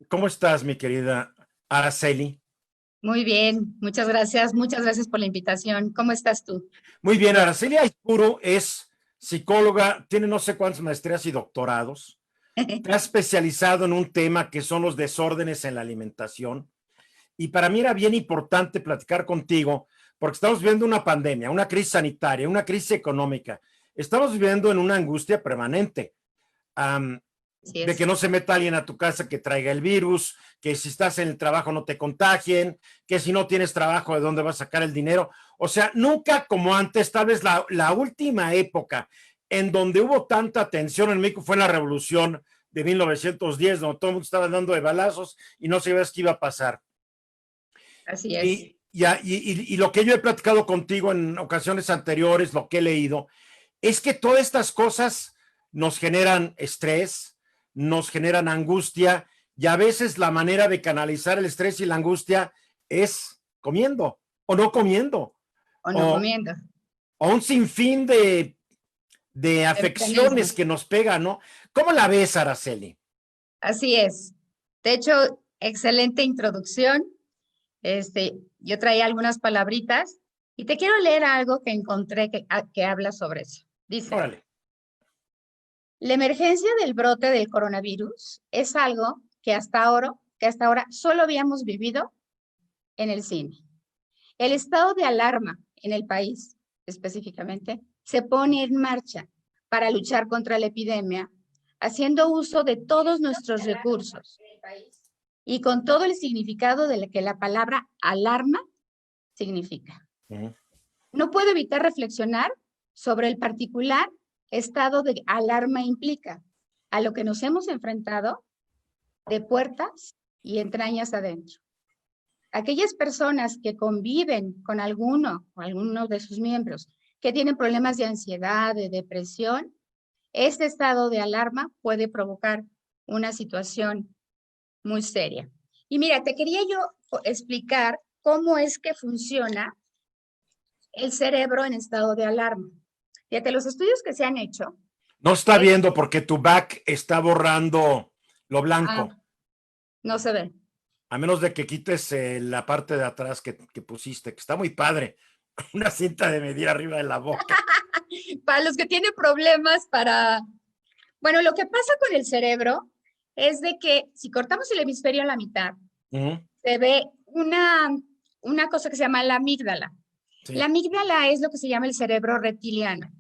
¿Cómo estás, mi querida Araceli? Muy bien, muchas gracias por la invitación. ¿Cómo estás tú? Muy bien, Araceli Aispuro es psicóloga, tiene no sé cuántas maestrías y doctorados. Te has especializado en un tema que son los desórdenes en la alimentación. Y para mí era bien importante platicar contigo porque estamos viviendo una pandemia, una crisis sanitaria, una crisis económica. Estamos viviendo en una angustia permanente. Um, Así de que es. no se meta alguien a tu casa que traiga el virus, que si estás en el trabajo no te contagien, que si no tienes trabajo, ¿de dónde vas a sacar el dinero? O sea, nunca como antes, tal vez la última época en donde hubo tanta tensión en México fue en la revolución de 1910, donde todo el mundo estaba dando de balazos y no sabías qué iba a pasar. Así es. Y lo que yo he platicado contigo en ocasiones anteriores, lo que he leído, es que todas estas cosas nos generan estrés, nos generan angustia, y a veces la manera de canalizar el estrés y la angustia es comiendo o no comiendo, O no o, comiendo. o un sinfín de De afecciones mecanismos. que nos pegan, ¿no? ¿Cómo la ves, Araceli? Así es. De hecho, excelente introducción. Yo traía algunas palabritas y te quiero leer algo que encontré que habla sobre eso. Dice, Órale. la emergencia del brote del coronavirus es algo que hasta ahora solo habíamos vivido en el cine. El estado de alarma en el país, específicamente, se pone en marcha para luchar contra la epidemia, haciendo uso de todos nuestros recursos y con todo el significado de que la palabra alarma significa. No puedo evitar reflexionar sobre el particular estado de alarma implica, a lo que nos hemos enfrentado de puertas y entrañas adentro. Aquellas personas que conviven con alguno o algunos de sus miembros que tienen problemas de ansiedad, de depresión, este estado de alarma puede provocar una situación muy seria. Y mira, te quería yo explicar cómo es que funciona el cerebro en estado de alarma. Fíjate, los estudios que se han hecho No está es, viendo porque tu back está borrando lo blanco, no se ve. a menos de que quites la parte de atrás que pusiste, que está muy padre. Una cinta de medir arriba de la boca. Para los que tienen problemas bueno, lo que pasa con el cerebro es de que si cortamos el hemisferio a la mitad, se ve una cosa que se llama la amígdala. La Sí. amígdala es lo que se llama el cerebro reptiliano.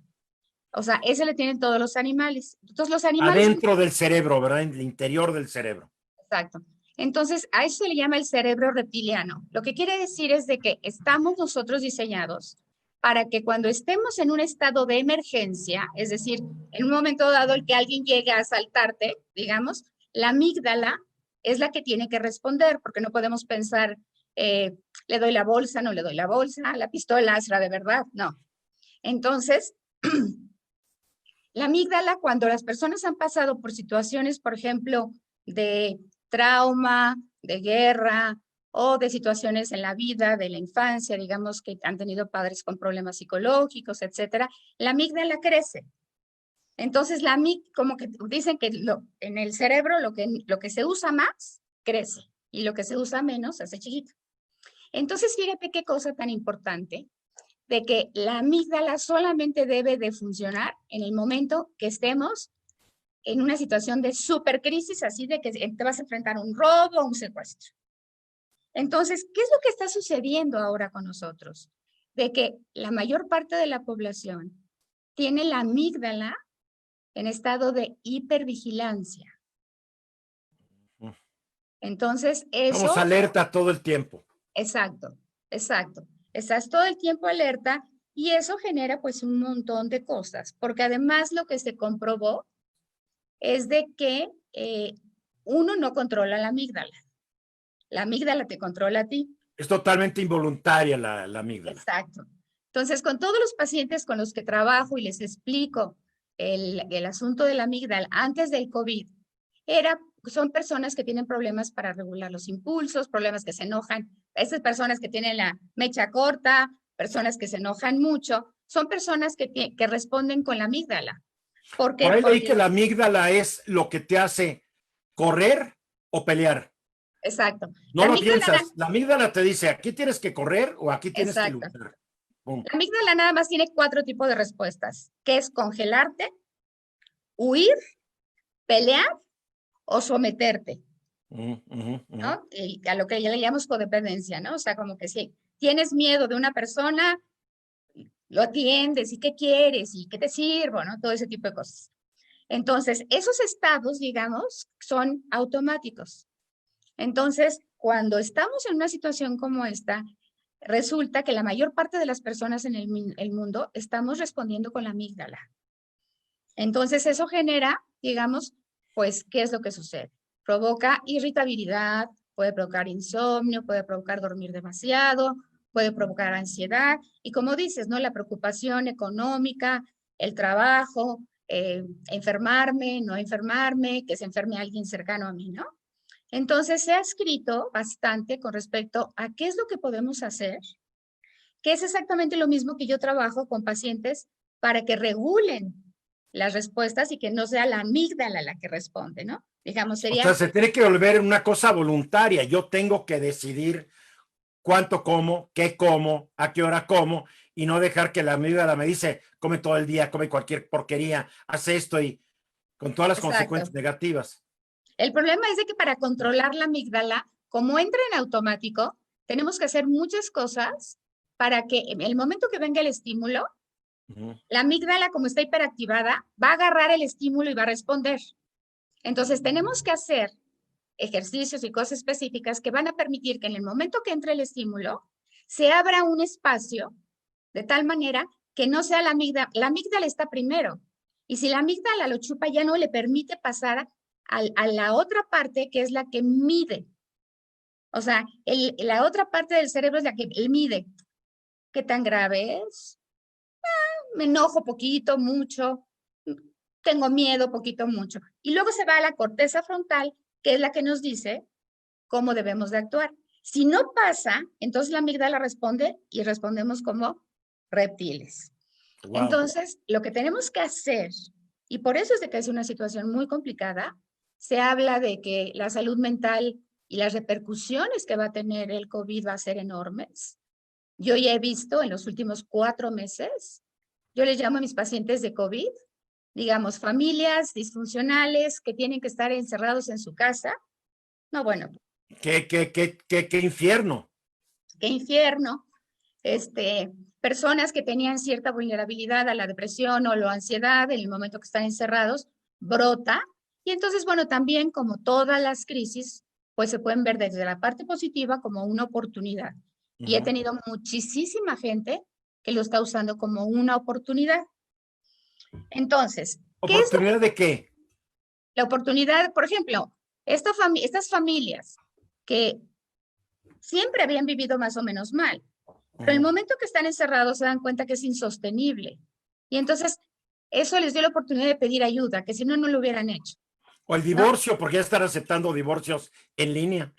O sea, ese le tienen todos los animales. Entonces, los animales, Adentro del cerebro, ¿verdad? En el interior del cerebro. exacto. Entonces, a eso se le llama el cerebro reptiliano. Lo que quiere decir es de que estamos nosotros diseñados para que cuando estemos en un estado de emergencia, es decir, en un momento dado el que alguien llegue a asaltarte, digamos, la amígdala es la que tiene que responder, porque no podemos pensar, le doy la bolsa, no le doy la bolsa, la pistola será de verdad, no. Entonces, la amígdala, cuando las personas han pasado por situaciones, por ejemplo, de trauma, de guerra o de situaciones en la vida, de la infancia, digamos que han tenido padres con problemas psicológicos, etcétera, la amígdala crece. Entonces, como que dicen que en el cerebro lo que se usa más crece y lo que se usa menos se hace chiquito. Entonces, fíjate qué cosa tan importante de que la amígdala solamente debe de funcionar en el momento que estemos en una situación de supercrisis, así de que te vas a enfrentar a un robo o un secuestro. Entonces, ¿qué es lo que está sucediendo ahora con nosotros? De que la mayor parte de la población tiene la amígdala en estado de hipervigilancia. Entonces, Estamos eso, alerta todo el tiempo. exacto, exacto. Estás todo el tiempo alerta y eso genera pues un montón de cosas, porque además lo que se comprobó es de que uno no controla la amígdala te controla a ti. Es totalmente involuntaria la amígdala. Exacto. Entonces, con todos los pacientes con los que trabajo y les explico el asunto de la amígdala antes del COVID, son personas que tienen problemas para regular los impulsos, problemas que se enojan. Estas personas que tienen la mecha corta, personas que se enojan mucho, son personas que responden con la amígdala. ¿Por Por qué? ahí leí que Porque la amígdala es lo que te hace correr o pelear. Exacto. No La lo amígdala, piensas. La amígdala te dice, aquí tienes que correr o aquí tienes que exacto. luchar. Pum. La amígdala nada más tiene 4 tipos de respuestas, que es congelarte, huir, pelear o someterte, ¿no? Y a lo que ya le llamamos codependencia, ¿no? O sea, como que si tienes miedo de una persona, lo atiendes, y qué quieres, y qué te sirvo, ¿no? Todo ese tipo de cosas. Entonces, esos estados, digamos, son automáticos. Entonces, cuando estamos en una situación como esta, resulta que la mayor parte de las personas en el mundo estamos respondiendo con la amígdala. Entonces, eso genera, digamos, pues, ¿qué es lo que sucede? Provoca irritabilidad, puede provocar insomnio, puede provocar dormir demasiado, puede provocar ansiedad y como dices, ¿no? La preocupación económica, el trabajo, enfermarme, no enfermarme, que se enferme alguien cercano a mí, ¿no? Entonces se ha escrito bastante con respecto a qué es lo que podemos hacer, que es exactamente lo mismo que yo trabajo con pacientes para que regulen las respuestas y que no sea la amígdala la que responde, ¿no? Digamos, O sería... sea, se tiene que volver una cosa voluntaria. Yo tengo que decidir cuánto como, qué como, a qué hora como, y no dejar que la amígdala me dice, come todo el día, come cualquier porquería, hace esto y con todas las Exacto. consecuencias negativas. El problema es de que para controlar la amígdala, como entra en automático, tenemos que hacer muchas cosas para que en el momento que venga el estímulo, la amígdala, como está hiperactivada, va a agarrar el estímulo y va a responder. Entonces, tenemos que hacer ejercicios y cosas específicas que van a permitir que en el momento que entre el estímulo, se abra un espacio de tal manera que no sea la amígdala está primero. Y si la amígdala lo chupa, ya no le permite pasar a la otra parte que es la que mide. O sea, la otra parte del cerebro es la que mide. ¿Qué tan grave es? Me enojo poquito, mucho, tengo miedo poquito, mucho. Y luego se va a la corteza frontal, que es la que nos dice cómo debemos de actuar. Si no pasa, entonces la amígdala responde y respondemos como reptiles. Wow. Entonces, lo que tenemos que hacer, y por eso es de que es una situación muy complicada, se habla de que la salud mental y las repercusiones que va a tener el COVID va a ser enormes. Yo ya he visto en los últimos 4 meses, yo les llamo a mis pacientes de COVID, digamos, familias disfuncionales que tienen que estar encerrados en su casa. No, bueno, Qué infierno. qué infierno. Personas que tenían cierta vulnerabilidad a la depresión o la ansiedad en el momento que están encerrados, brota. Y entonces, bueno, también como todas las crisis, pues se pueden ver desde la parte positiva como una oportunidad. Y he tenido muchísima gente que lo está usando como una oportunidad. Entonces, ¿qué es ¿Oportunidad de qué? la oportunidad? Por ejemplo, estas familias que siempre habían vivido más o menos mal, pero el momento que están encerrados se dan cuenta que es insostenible. Y entonces eso les dio la oportunidad de pedir ayuda, que si no, no lo hubieran hecho, O el ¿no? divorcio, porque ya están aceptando divorcios en línea.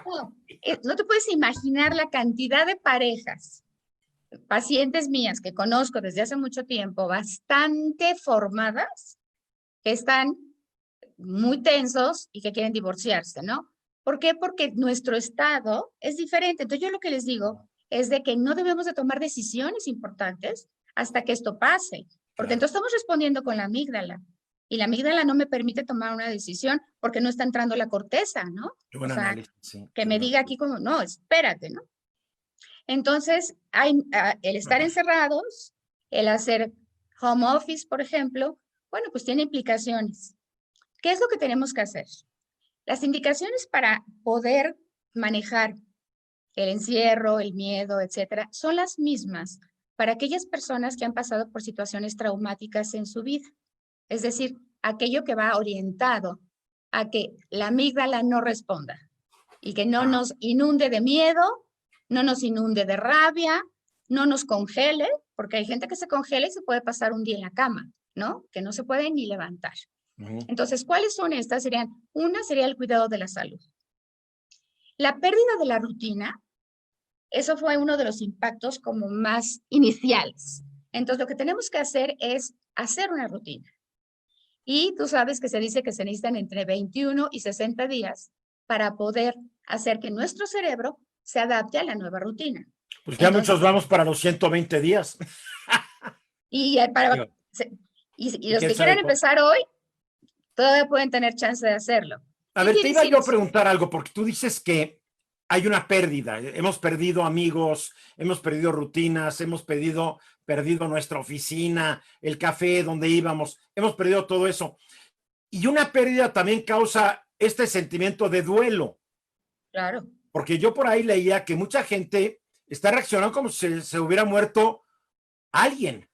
No, no te puedes imaginar la cantidad de parejas, pacientes mías que conozco desde hace mucho tiempo, bastante formadas, que están muy tensos y que quieren divorciarse, ¿no? ¿Por qué? Porque nuestro estado es diferente. Entonces yo lo que les digo es de que no debemos de tomar decisiones importantes hasta que esto pase, porque Claro. entonces estamos respondiendo con la amígdala y la amígdala no me permite tomar una decisión porque no está entrando la corteza, ¿no? Qué O buen sea, análisis, sí. que Qué me buen diga análisis. aquí como, no, espérate, ¿no? Entonces, el estar encerrados, el hacer home office, por ejemplo, bueno, pues tiene implicaciones. ¿Qué es lo que tenemos que hacer? Las indicaciones para poder manejar el encierro, el miedo, etcétera, son las mismas para aquellas personas que han pasado por situaciones traumáticas en su vida. Es decir, aquello que va orientado a que la amígdala no responda y que no nos inunde de miedo, no nos inunde de rabia, no nos congele, porque hay gente que se congela y se puede pasar un día en la cama, ¿no? Que no se puede ni levantar. Entonces, ¿cuáles son estas? Una sería el cuidado de la salud. La pérdida de la rutina, eso fue uno de los impactos como más iniciales. Entonces, lo que tenemos que hacer es hacer una rutina. Y tú sabes que se dice que se necesitan entre 21 y 60 días para poder hacer que nuestro cerebro se adapte a la nueva rutina. Pues ya Entonces, muchos vamos para los 120 días. y, Digo, y y los quién que sabe quieran cómo. empezar hoy, todavía pueden tener chance de hacerlo. A ¿Qué ver, te quiere iba decir yo a eso? preguntar algo, porque tú dices que hay una pérdida. Hemos perdido amigos, hemos perdido rutinas, hemos perdido nuestra oficina, el café donde íbamos, hemos perdido todo eso. Y una pérdida también causa este sentimiento de duelo, Claro, porque yo por ahí leía que mucha gente está reaccionando como si se hubiera muerto alguien,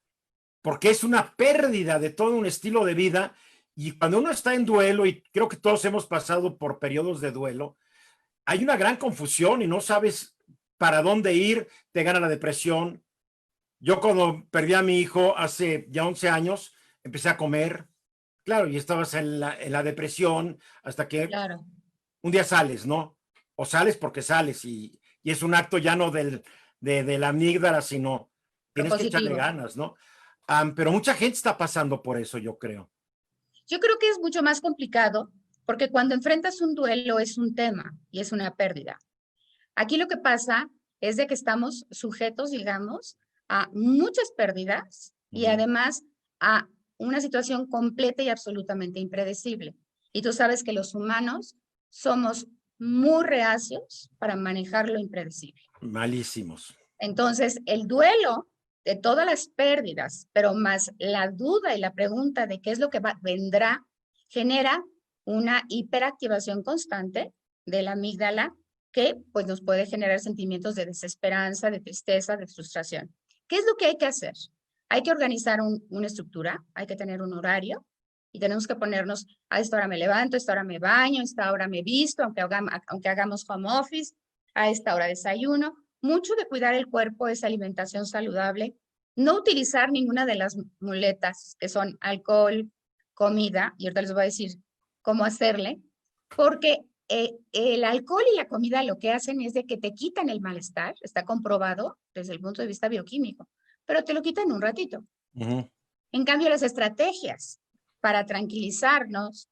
porque es una pérdida de todo un estilo de vida. Y cuando uno está en duelo, y creo que todos hemos pasado por periodos de duelo, hay una gran confusión y no sabes para dónde ir, te gana la depresión. Yo cuando perdí a mi hijo hace ya 11 años, empecé a comer, claro, y estabas en la depresión hasta que claro, un día sales, ¿no? O sales porque sales y es un acto ya no de la amígdala, sino tienes que echarle propositivo. ganas, ¿no? Pero mucha gente está pasando por eso, yo creo. Yo creo que es mucho más complicado porque cuando enfrentas un duelo es un tema y es una pérdida. Aquí lo que pasa es de que estamos sujetos, digamos, a muchas pérdidas y Ujú. además a una situación completa y absolutamente impredecible. Y tú sabes que los humanos somos muy reacios para manejar lo impredecible. Malísimos. Entonces, el duelo de todas las pérdidas, pero más la duda y la pregunta de qué es lo que vendrá, genera una hiperactivación constante de la amígdala que pues nos puede generar sentimientos de desesperanza, de tristeza, de frustración. ¿Qué es lo que hay que hacer? Hay que organizar una estructura, hay que tener un horario y tenemos que ponernos, a esta hora me levanto, a esta hora me baño, a esta hora me visto, aunque hagamos home office, a esta hora desayuno. Mucho de cuidar el cuerpo es alimentación saludable, no utilizar ninguna de las muletas que son alcohol, comida, y ahorita les voy a decir cómo hacerle, porque el alcohol y la comida lo que hacen es de que te quitan el malestar, está comprobado desde el punto de vista bioquímico, pero te lo quitan un ratito. Ujú. En cambio, las estrategias para tranquilizarnos,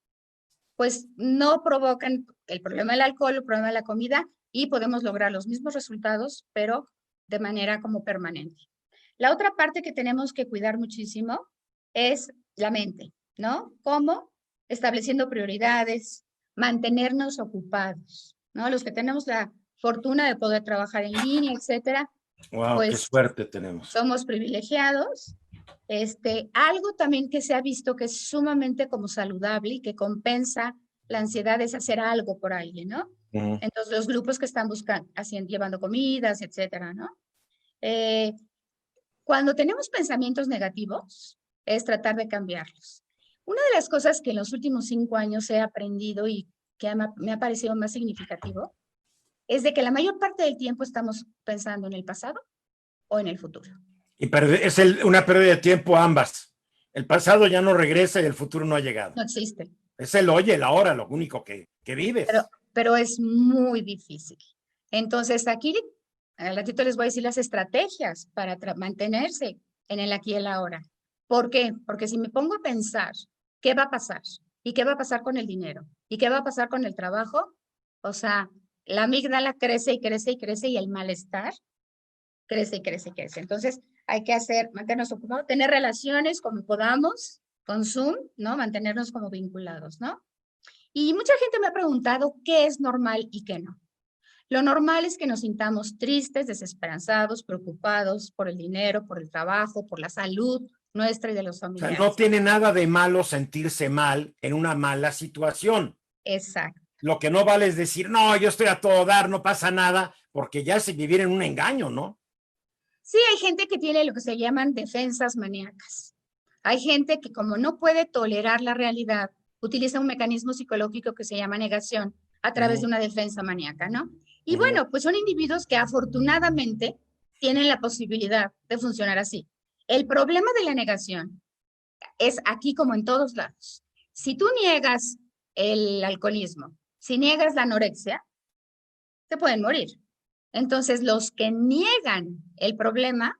pues no provocan el problema del alcohol, el problema de la comida y podemos lograr los mismos resultados, pero de manera como permanente. La otra parte que tenemos que cuidar muchísimo es la mente, ¿no? ¿Cómo? Estableciendo prioridades, mantenernos ocupados, ¿no? Los que tenemos la fortuna de poder trabajar en línea, etcétera, Wow, qué pues suerte tenemos. somos privilegiados. Algo también que se ha visto que es sumamente como saludable y que compensa la ansiedad es hacer algo por alguien, ¿no? Ujú. Entonces, los grupos que están buscando, haciendo, llevando comidas, etcétera, ¿no? Eh, Cuando tenemos pensamientos negativos, es tratar de cambiarlos. Una de las cosas que en los últimos 5 años he aprendido y que me ha parecido más significativo es de que la mayor parte del tiempo estamos pensando en el pasado o en el futuro. Y es una pérdida de tiempo ambas. El pasado ya no regresa y el futuro no ha llegado. No existe. Es el hoy y el ahora, lo único que pero, vives. pero es muy difícil. Entonces, aquí al ratito les voy a decir las estrategias para mantenerse en el aquí y el ahora. ¿Por qué? Porque si me pongo a pensar qué va a pasar y qué va a pasar con el dinero y qué va a pasar con el trabajo, o sea, la amígdala crece y crece y crece y el malestar crece y crece y crece. Entonces, hay que mantenernos ocupados, tener relaciones como podamos con Zoom, ¿no? Mantenernos como vinculados, ¿no? Y mucha gente me ha preguntado qué es normal y qué no. Lo normal es que nos sintamos tristes, desesperanzados, preocupados por el dinero, por el trabajo, por la salud nuestra y de los O sea, no familiares. tiene nada de malo sentirse mal en una mala situación. Exacto. Lo que no vale es decir, no, yo estoy a todo dar, no pasa nada, porque ya es vivir en un engaño, ¿no? Sí, hay gente que tiene lo que se llaman defensas maníacas. Hay gente que como no puede tolerar la realidad, utiliza un mecanismo psicológico que se llama negación a través de Ujú, una defensa maníaca, ¿no? Y ujú. bueno, pues son individuos que afortunadamente tienen la posibilidad de funcionar así. El problema de la negación es aquí como en todos lados. Si tú niegas el alcoholismo, si niegas la anorexia, te pueden morir. Entonces, los que niegan el problema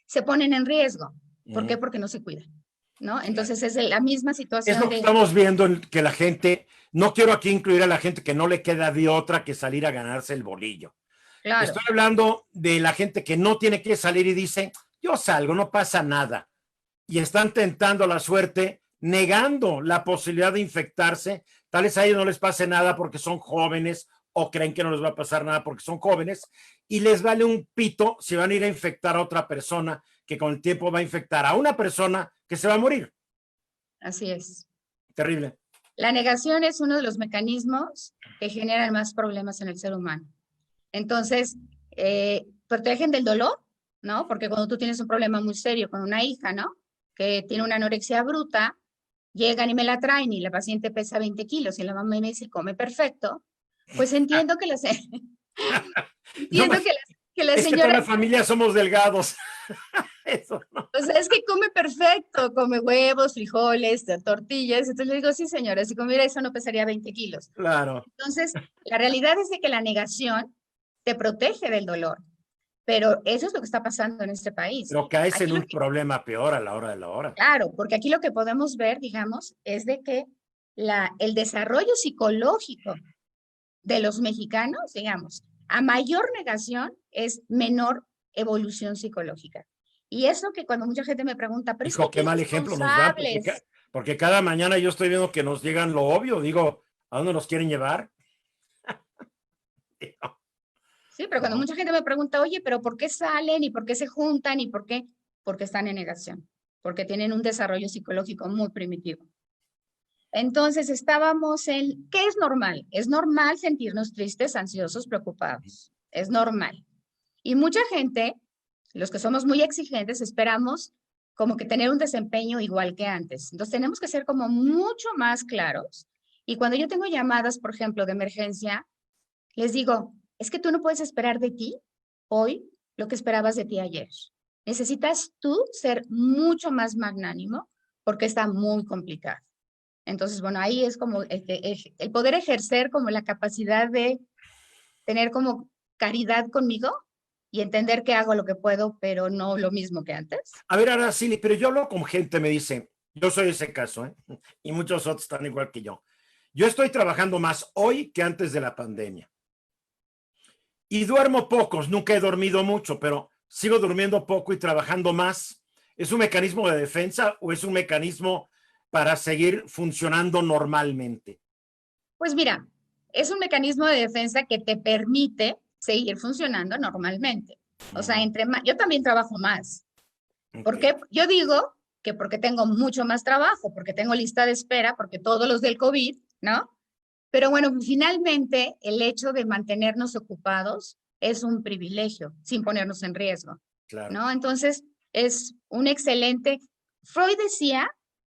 se ponen en riesgo. ¿Por qué? Ujú. Porque no se cuidan. ¿no? Entonces es la misma Es situación lo que de, estamos viendo, que la gente, no quiero aquí incluir a la gente que no le queda de otra que salir a ganarse el bolillo. claro, Estoy hablando de la gente que no tiene que salir y dice, yo salgo, no pasa nada. Y están tentando la suerte, negando la posibilidad de infectarse. Tal vez a ellos no les pase nada porque son jóvenes o creen que no les va a pasar nada porque son jóvenes y les vale un pito si van a ir a infectar a otra persona que con el tiempo va a infectar a una persona que se va a morir. así es. Terrible. La negación es uno de los mecanismos que generan más problemas en el ser humano. Entonces, protegen del dolor, ¿no? Porque cuando tú tienes un problema muy serio con una hija, ¿no? Que tiene una anorexia bruta, llegan y me la traen y la paciente pesa 20 kilos y la mamá me dice, come perfecto, pues entiendo que No me, entiendo que la es que toda señora, la familia somos delgados. Eso, ¿no? o sea, es que come perfecto, come huevos, frijoles, tortillas. Entonces le digo, sí, señora, si comiera eso no pesaría 20 kilos. Claro. Entonces, la realidad es de que la negación te protege del dolor, pero eso es lo que está pasando en este país. Pero caes en Aquí lo un que, problema peor a la hora de la hora. claro, porque aquí lo que podemos ver, digamos, es de que el desarrollo psicológico de los mexicanos, digamos, a mayor negación es menor evolución psicológica. Y eso que cuando mucha gente me pregunta, pero es que Hijo, qué qué mal ejemplo nos dan, irresponsables. porque cada mañana yo estoy viendo que nos llegan lo obvio. Digo, ¿a dónde nos quieren llevar? Sí, pero cuando No, mucha gente me pregunta, oye, pero ¿por qué salen y por qué se juntan y por qué? Porque están en negación, porque tienen un desarrollo psicológico muy primitivo. Entonces estábamos en, ¿qué es normal? Es normal sentirnos tristes, ansiosos, preocupados. Es normal. Y mucha gente, los que somos muy exigentes, esperamos como que tener un desempeño igual que antes. Entonces tenemos que ser como mucho más claros. Y cuando yo tengo llamadas, por ejemplo, de emergencia, les digo, es que tú no puedes esperar de ti hoy lo que esperabas de ti ayer. Necesitas tú ser mucho más magnánimo porque está muy complicado. Entonces, bueno, ahí es como el poder ejercer como la capacidad de tener como caridad conmigo y entender que hago lo que puedo, pero no lo mismo que antes. a ver, Araceli, pero yo hablo con gente, me dice, yo soy ese caso, ¿eh? Y muchos otros están igual que yo. Yo estoy trabajando más hoy que antes de la pandemia. Y duermo pocos, nunca he dormido mucho, pero sigo durmiendo poco y trabajando más. ¿Es un mecanismo de defensa o es un mecanismo para seguir funcionando normalmente? Pues mira, es un mecanismo de defensa que te permite seguir funcionando normalmente. O sea, Uh, entre más, yo también trabajo más. ¿Por okay. qué? Yo digo que porque tengo mucho más trabajo, porque tengo lista de espera, porque todos los del COVID, ¿no? Pero bueno, finalmente el hecho de mantenernos ocupados es un privilegio sin ponernos en riesgo, Claro. ¿no? Entonces, es un excelente. Freud decía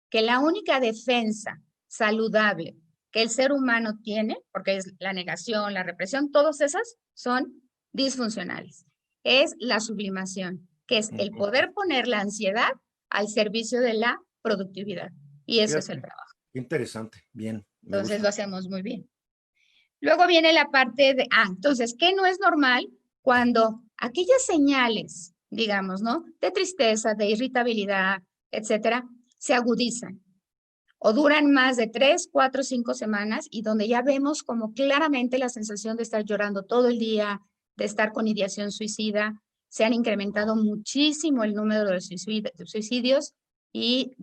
que la única defensa saludable que el ser humano tiene, porque es la negación, la represión, todas esas son disfuncionales. Es la sublimación, que es el poder poner la ansiedad al servicio de la productividad. Y eso es el Fíjate, trabajo. qué interesante. Bien, me Entonces gusta. lo hacemos muy bien. Luego viene la parte de, entonces, ¿qué no es normal? Cuando aquellas señales, digamos, ¿no? De tristeza, de irritabilidad, etcétera, se agudizan o duran más de 3, 4, 5 semanas y donde ya vemos como claramente la sensación de estar llorando todo el día, de estar con ideación suicida, se han incrementado muchísimo el número de suicidios y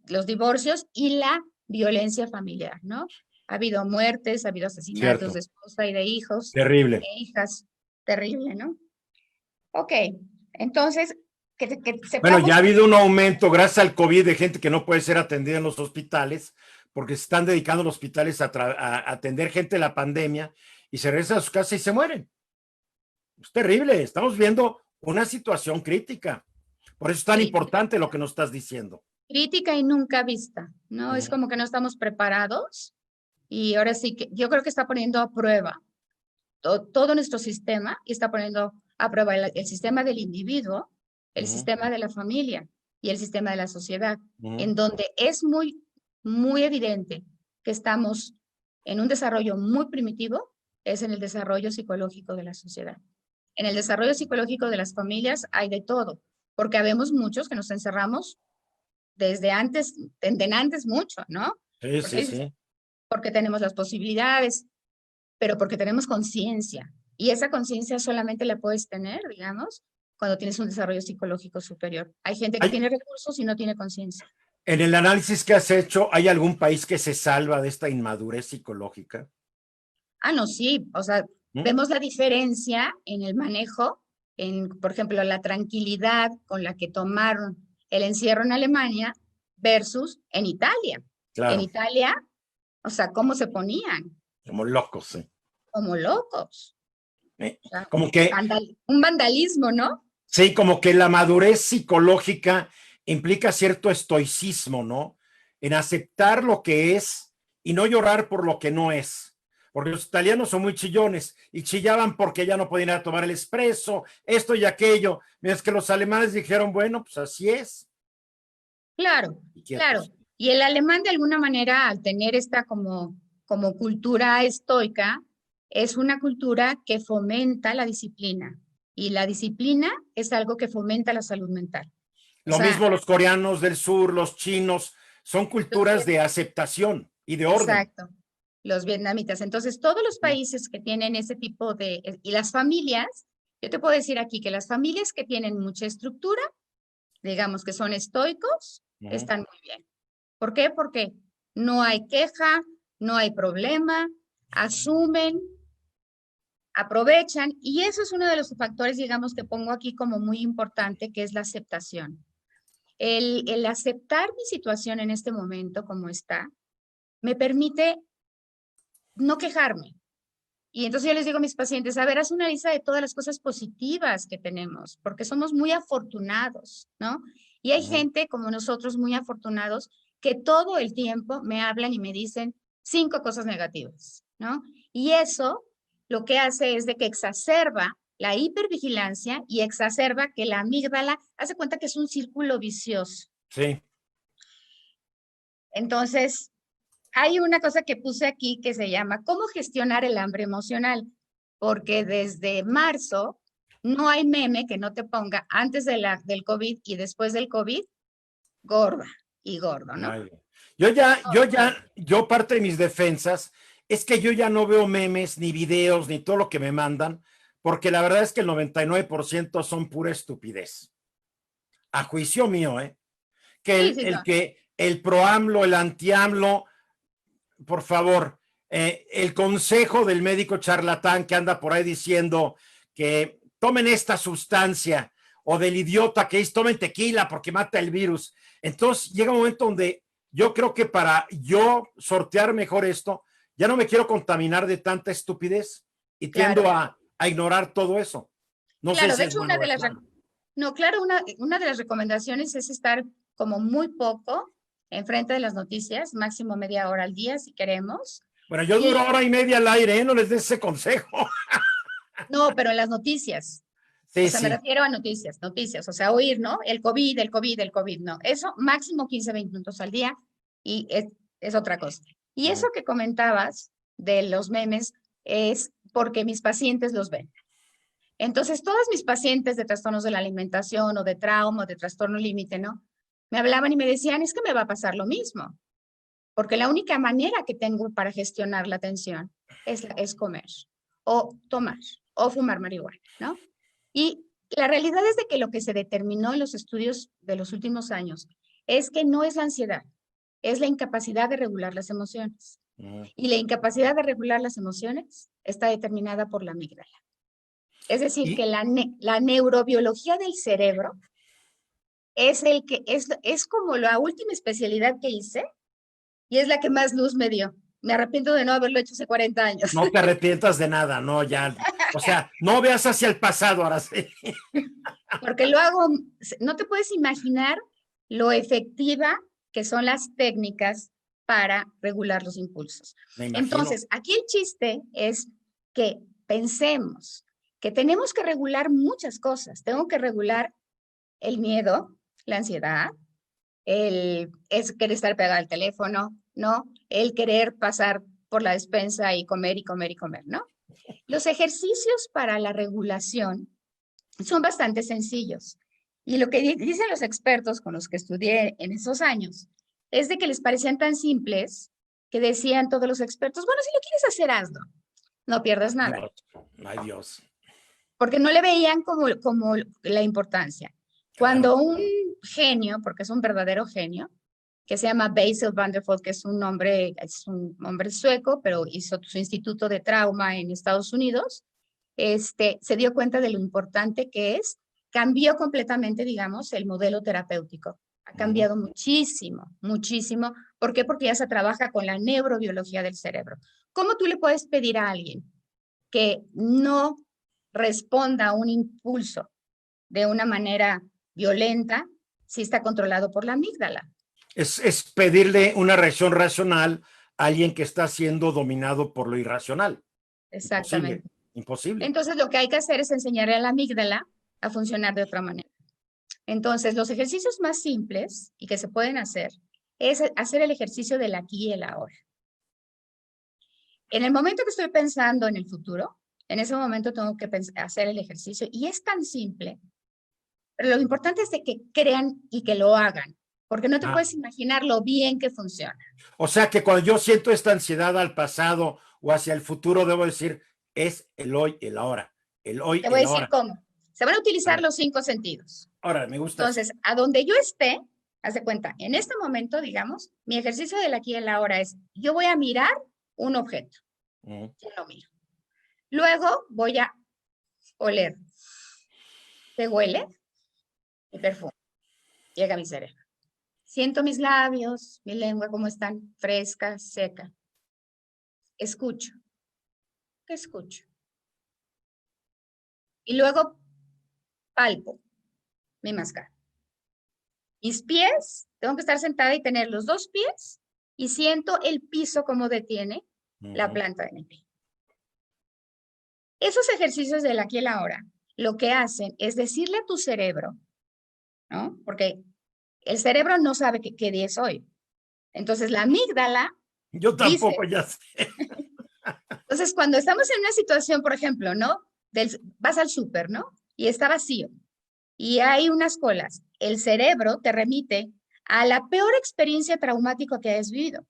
los divorcios y la violencia familiar, ¿no? Ha habido muertes, ha habido asesinatos de Cierto. esposa y de hijos Terrible. e hijas. Terrible, ¿no? Ok, entonces, que Bueno, ya sepamos ha que habido un aumento gracias al COVID de gente que no puede ser atendida en los hospitales porque se están dedicando los hospitales a atender gente de la pandemia y se regresan a su casa y se mueren. Es terrible. Estamos viendo una situación crítica. Por eso es tan sí, importante lo que nos estás diciendo. crítica y nunca vista, ¿no? Es Uh como que no estamos preparados y ahora sí que yo creo que está poniendo a prueba todo nuestro sistema y está poniendo a prueba el sistema del individuo, el -huh. sistema de la familia y el sistema de la sociedad, -huh. en donde es muy, muy evidente que estamos en un desarrollo muy primitivo, es en el desarrollo psicológico de la sociedad. En el desarrollo psicológico de las familias hay de todo, porque habemos muchos que nos encerramos desde antes, desde antes mucho, ¿no? Sí, sí, Porque, sí. porque tenemos las posibilidades, pero porque tenemos conciencia. Y esa conciencia solamente la puedes tener, digamos, cuando tienes un desarrollo psicológico superior. Hay gente que Hay, tiene recursos y no tiene conciencia. en el análisis que has hecho, ¿hay algún país que se salva de esta inmadurez psicológica? Ah, no, sí, o sea, ¿Mm? vemos la diferencia en el manejo, en, por ejemplo, la tranquilidad con la que tomaron el encierro en Alemania versus en Italia. En Claro, Italia, o sea, cómo se ponían, como locos, sí. como locos. ¿Eh? O sea, Como que, un vandalismo, ¿no? sí, como que la madurez psicológica implica cierto estoicismo, ¿no? En aceptar lo que es y no llorar por lo que no es. Porque los italianos son muy chillones y chillaban porque ya no podían ir a tomar el espresso, esto y aquello. Mientras que los alemanes dijeron, bueno, pues así es. Claro, Y claro. quietos. Y el alemán de alguna manera, al tener esta como cultura estoica, es una cultura que fomenta la disciplina. Y la disciplina es algo que fomenta la salud mental. O Lo sea, mismo los coreanos del sur, los chinos, son los culturas de aceptación y de orden. exacto, los vietnamitas. Entonces, todos los países que tienen ese tipo de, y las familias, yo te puedo decir aquí que las familias que tienen mucha estructura, digamos que son estoicos, Uh-huh. están muy bien. ¿Por qué? Porque no hay queja, no hay problema, asumen, aprovechan, y eso es uno de los factores, digamos, que pongo aquí como muy importante, que es la aceptación. El aceptar mi situación en este momento como está, me permite no quejarme. Y entonces yo les digo a mis pacientes, a ver, haz una lista de todas las cosas positivas que tenemos, porque somos muy afortunados, ¿no? Y hay Uh-huh. gente como nosotros muy afortunados que todo el tiempo me hablan y me dicen 5 cosas negativas, ¿no? Y eso lo que hace es de que exacerba la hipervigilancia y exacerba que la amígdala hace cuenta que es un círculo vicioso. Sí. Entonces, hay una cosa que puse aquí que se llama ¿Cómo gestionar el hambre emocional? Porque desde marzo no hay meme que no te ponga antes del COVID y después del COVID, gorda y gordo, ¿no? Ay, yo parte de mis defensas es que yo ya no veo memes, ni videos, ni todo lo que me mandan, porque la verdad es que el 99% son pura estupidez. A juicio mío, ¿eh? Que Sí, sí, no. el pro AMLO, el anti AMLO, por favor, el consejo del médico charlatán que anda por ahí diciendo que tomen esta sustancia, o del idiota que es tomen tequila porque mata el virus. Entonces llega un momento donde yo creo que para yo sortear mejor esto, ya no me quiero contaminar de tanta estupidez y tiendo Claro, a ignorar todo eso. No sé claro. si De es hecho, bueno o es malo. no, claro, una de las recomendaciones es estar como muy poco enfrente de las noticias, máximo media hora al día si queremos. Bueno, yo duro Y hora y media al aire, ¿eh? No les des ese consejo. no, pero en las noticias. O Sí, sea, me sí. refiero a noticias, noticias, o sea, oír, ¿no? El COVID, el COVID, el COVID, no. Eso máximo 15, 20 minutos al día y es otra cosa. Y eso que comentabas de los memes es porque mis pacientes los ven. Entonces, todas mis pacientes de trastornos de la alimentación o de trauma o de trastorno límite, ¿no? Me hablaban y me decían, es que me va a pasar lo mismo, porque la única manera que tengo para gestionar la tensión es comer o tomar o fumar marihuana, ¿no? Y la realidad es de que lo que se determinó en los estudios de los últimos años es que no es la ansiedad, es la incapacidad de regular las emociones. Y la incapacidad de regular las emociones está determinada por la amígdala. Es decir, Y, que la neurobiología del cerebro es el que es como la última especialidad que hice y es la que más luz me dio. Me arrepiento de no haberlo hecho hace 40 años. no te arrepientas de nada, no, ya. O sea, no veas hacia el pasado, ahora sí. Porque lo hago, no te puedes imaginar lo efectiva que son las técnicas para regular los impulsos. Me imagino. Entonces, aquí el chiste es que pensemos que tenemos que regular muchas cosas. Tengo que regular el miedo, la ansiedad, es querer estar pegado al teléfono, ¿no? El querer pasar por la despensa y comer y comer y comer, ¿no? Los ejercicios para la regulación son bastante sencillos. Y lo que dicen los expertos con los que estudié en esos años es de que les parecían tan simples que decían todos los expertos, bueno, si lo quieres hacer, hazlo, no pierdas nada. Dios. Ay, Dios. Porque no le veían como la importancia. Cuando un genio, porque es un verdadero genio, que se llama Basil van der Voort, que es un hombre sueco, pero hizo su instituto de trauma en Estados Unidos, se dio cuenta de lo importante que es, cambió completamente, digamos, el modelo terapéutico. Ha cambiado muchísimo, muchísimo. ¿Por qué? Porque ya se trabaja con la neurobiología del cerebro. ¿Cómo tú le puedes pedir a alguien que no responda a un impulso de una manera violenta si está controlado por la amígdala? Es pedirle una reacción racional a alguien que está siendo dominado por lo irracional. Exactamente. Imposible. Entonces, lo que hay que hacer es enseñarle a la amígdala a funcionar de otra manera. Entonces, los ejercicios más simples y que se pueden hacer es hacer el ejercicio del aquí y el ahora. En el momento que estoy pensando en el futuro, en ese momento tengo que hacer el ejercicio y es tan simple, pero lo importante es de que crean y que lo hagan, porque no te puedes imaginar lo bien que funciona. O sea que cuando yo siento esta ansiedad al pasado o hacia el futuro, debo decir, es el hoy, el ahora. El hoy, Te voy a el decir ahora. cómo. Se van a utilizar los 5 sentidos. Ahora, me gusta. Entonces, a donde yo esté, haz de cuenta, en este momento, digamos, mi ejercicio del aquí y el ahora es, yo voy a mirar un objeto. Yo lo miro. Luego voy a oler. ¿Qué huele? Mi perfume. Llega a mi cerebro. Siento mis labios, mi lengua, cómo están, fresca, seca. Escucho. ¿Qué escucho? Y luego palpo mi máscara. Mis pies, tengo que estar sentada y tener los 2 pies y siento el piso como detiene la planta de mi pie. Esos ejercicios del aquí y el ahora, lo que hacen es decirle a tu cerebro, ¿no? Porque el cerebro no sabe qué día es hoy. Entonces, la amígdala Yo tampoco dice, ya sé. Entonces, cuando estamos en una situación, por ejemplo, ¿no? Vas al súper, ¿no? Y está vacío. Y hay unas colas. El cerebro te remite a la peor experiencia traumática que hayas vivido.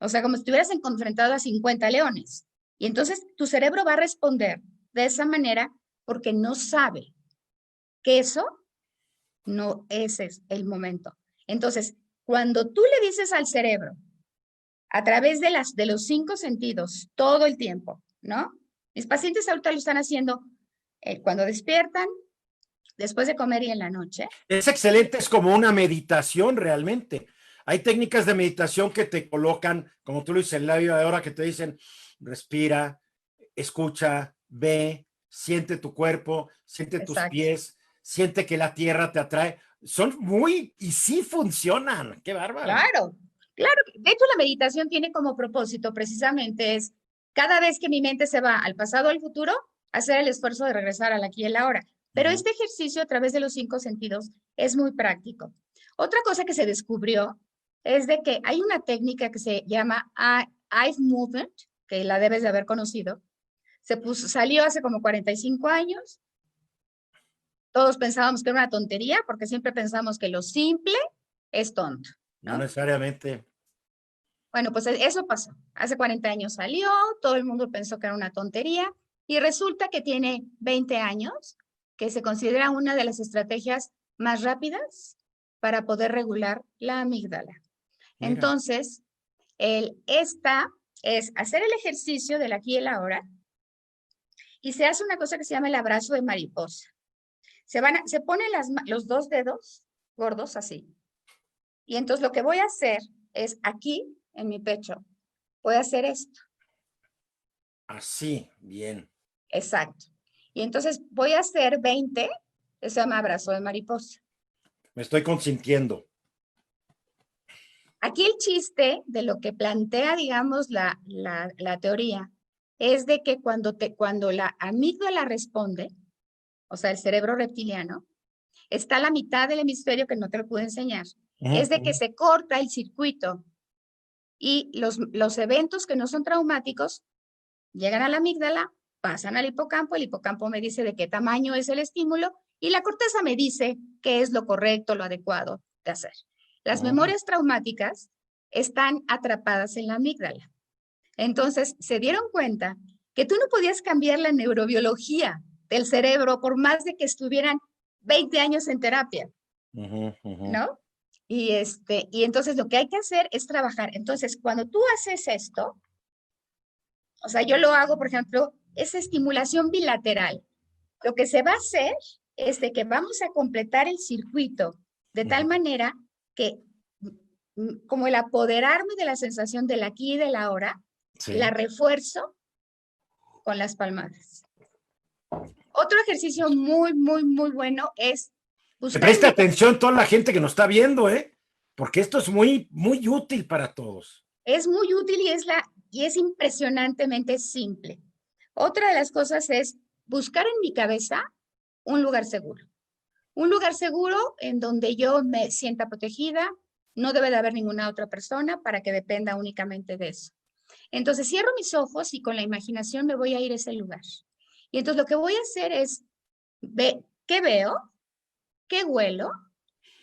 O sea, como si estuvieras enfrentado a 50 leones. Y entonces tu cerebro va a responder de esa manera porque no sabe que eso no ese es el momento. Entonces, cuando tú le dices al cerebro, a través de los 5 sentidos, todo el tiempo, ¿no? Mis pacientes ahorita lo están haciendo cuando despiertan, después de comer y en la noche. Es excelente, es como una meditación realmente. Hay técnicas de meditación que te colocan, como tú lo dices, el labio de ahora, que te dicen, respira, escucha, ve, siente tu cuerpo, siente tus pies, siente que la tierra te atrae. Son y sí funcionan. Qué bárbaro. Claro, claro. De hecho, la meditación tiene como propósito precisamente es, cada vez que mi mente se va al pasado o al futuro, hacer el esfuerzo de regresar al aquí y el ahora. Pero este ejercicio a través de los 5 sentidos es muy práctico. Otra cosa que se descubrió es de que hay una técnica que se llama Eye Movement, que la debes de haber conocido. Salió hace como 45 años. Todos pensábamos que era una tontería porque siempre pensamos que lo simple es tonto. No necesariamente. Bueno, pues eso pasó. Hace 40 años salió, todo el mundo pensó que era una tontería y resulta que tiene 20 años, que se considera una de las estrategias más rápidas para poder regular la amígdala. Mira. Entonces, esta es hacer el ejercicio del aquí y el ahora y se hace una cosa que se llama el abrazo de mariposa. Se ponen los 2 dedos gordos así. Y entonces lo que voy a hacer es aquí, en mi pecho, voy a hacer esto. Así, bien. Exacto. Y entonces voy a hacer 20, eso se llama abrazo de mariposa. Me estoy consintiendo. Aquí el chiste de lo que plantea, digamos, la teoría, es de que cuando la amígdala responde, o sea, el cerebro reptiliano, está la mitad del hemisferio que no te lo puedo enseñar. Es de que se corta el circuito y los eventos que no son traumáticos llegan a la amígdala, pasan al hipocampo, el hipocampo me dice de qué tamaño es el estímulo Y la corteza me dice qué es lo correcto, lo adecuado de hacer. Las Ujú. memorias traumáticas están atrapadas en la amígdala. Entonces, se dieron cuenta que tú no podías cambiar la neurobiología del cerebro por más de que estuvieran 20 años en terapia, Ujú, ujú. ¿no? Y entonces lo que hay que hacer es trabajar. Entonces, cuando tú haces esto, o sea, yo lo hago, por ejemplo, es estimulación bilateral. Lo que se va a hacer es de que vamos a completar el circuito de tal Ujú. manera que, como el apoderarme de la sensación del aquí y del ahora, la Sí. refuerzo con las palmadas. Otro ejercicio muy, muy, muy bueno es Que buscar en preste mi cabeza. atención toda la gente que nos está viendo, ¿eh? Porque esto es muy, muy útil para todos. Es muy útil y es impresionantemente simple. Otra de las cosas es buscar en mi cabeza un lugar seguro. Un lugar seguro en donde yo me sienta protegida, no debe de haber ninguna otra persona para que dependa únicamente de eso. Entonces cierro mis ojos y con la imaginación me voy a ir a ese lugar. Y entonces lo que voy a hacer es, ¿qué veo? ¿Qué huelo?